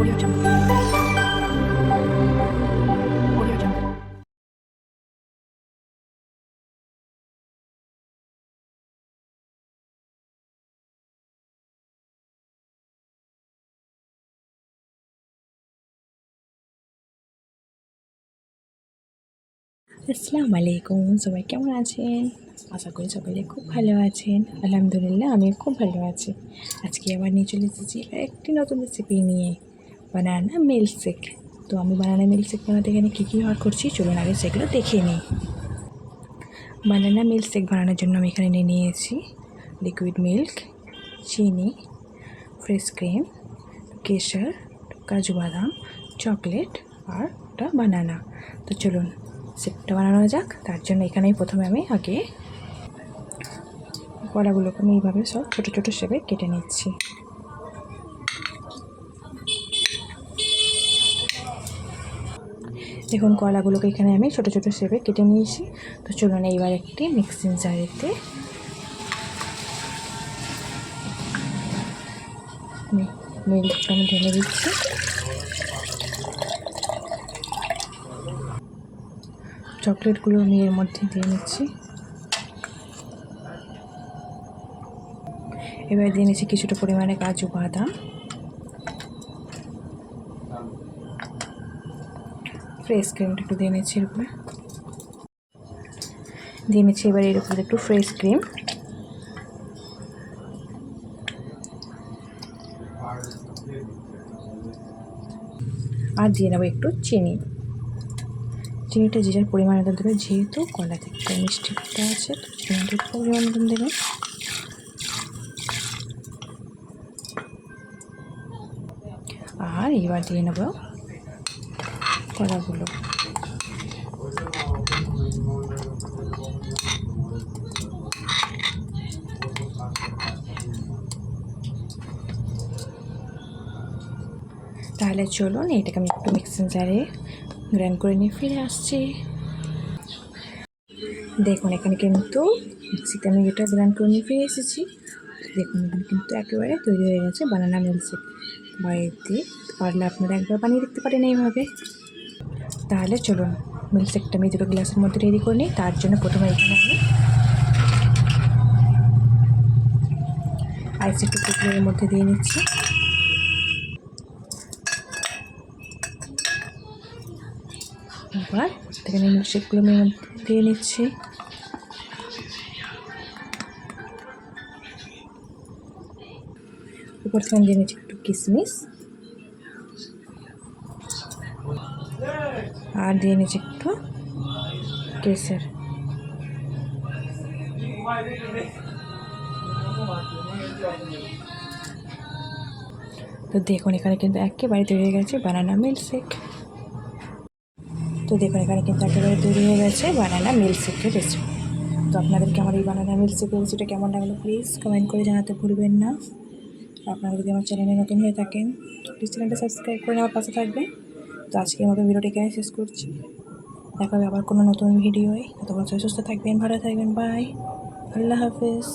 Audio Jungle. Audio Jungle. আসসালামু আলাইকুম, সবাই কেমন আছেন? আশা করি সবাই খুব ভালো আছেন। আলহামদুলিল্লাহ আমিও খুব ভালো আছি। আজকে আবার নিয়ে চলে এসেছি একটি নতুন রেসিপি নিয়ে, বানানা মিল্কশেক। তো আমি বানানা মিল্কশেক বানাতে এখানে কী কী ব্যবহার করছি চলুন আগে সেগুলো দেখে নিই। বানানা মিল্কশেক বানানোর জন্য আমি এখানে নিয়ে নিয়েছি লিকুইড মিল্ক, চিনি, ফ্রেশ ক্রিম, কেশর, কাজু বাদাম, চকলেট আর একটা বানানা। তো চলুন শেকটা বানানো যাক। তার জন্য এখানেই প্রথমে আমি আগে কলাগুলোকে আমি এইভাবে সব ছোটো ছোটো শেপে কেটে নিচ্ছি। দেখুন কলাগুলোকে এখানে আমি ছোটো ছোটো শেপে কেটে নিয়েছি। তো চলুন এইবার একটি মিক্সিং জারেতে মিল্কটা আমি ঢেলে দিচ্ছি। চকলেটগুলো আমি এর মধ্যে দিয়ে নিচ্ছি। এবার দিয়ে নিচ্ছি কিছুটা পরিমাণে কাজু বাদাম, ফ্রেশ ক্রিমটা একটু দিয়ে নিচ্ছি এর উপরে, দিয়ে নিচ্ছি এবার এর উপরে একটু ফ্রেশ ক্রিম, আর দিয়ে নেবো একটু চিনি। চিনিটা যে যার পরিমাণ মতন দেবে, যেহেতু কলা থেকে মিষ্টিটা আছে তো চিনিটা একটু পরিমাণ মতন দেবে। আর এবার দিয়ে নেব কলাগুলো। তাহলে চলুন এটাকে আমি একটু মিক্সিং জারে গ্রাইন্ড করে নিয়ে ফিরে আসছি। দেখুন এখানে কিন্তু মিক্সিতে আমি এটা গ্রাইন্ড করে নিয়ে ফিরে এসেছি। দেখুন এখানে কিন্তু একেবারে তৈরি হয়ে গেছে বানানা মিল্কশেক। বাড়িতে পারলে আপনারা একবার বানিয়ে দেখতে পারেন এইভাবে। তাহলে চলুন মিল্কশেকটা আমি দুটো গ্লাসের মধ্যে রেডি করে নিই। তার জন্য প্রথমে এখানে আমি আইস একটু টুকরোর মধ্যে দিয়ে নিচ্ছি। এবার এখানে মিল্কশেকগুলো আমি দিয়ে নিচ্ছি। উপর থেকে দিয়ে নিচ্ছি একটু কিশমিশ, আর দিয়ে নিচ্ছি একটু কেশর। তো দেখুন এখানে কিন্তু একেবারে তৈরি হয়ে গেছে বানানা মিল্কশেক। তো দেখুন এখানে কিন্তু একেবারে তৈরি হয়ে গেছে বানানা মিল্কশেকের রেসিপি। তো আপনাদেরকে আমার এই বানানা মিল্কশেকের রেসিপিটা কেমন লাগলো প্লিজ কমেন্ট করে জানাতে ভুলবেন না। আপনারা যদি আমার চ্যানেলে নতুন হয়ে থাকেন তো প্লিজ চ্যানেলটা সাবস্ক্রাইব করে আমার পাশে থাকবেন। তো আজকের মতো ভিডিওটি এখানে শেষ করছি। দেখা হবে আবার কোনো নতুন ভিডিওয়। ততক্ষণ সুস্থ থাকবেন, ভালো থাকবেন। বাই, আল্লাহ হাফেজ।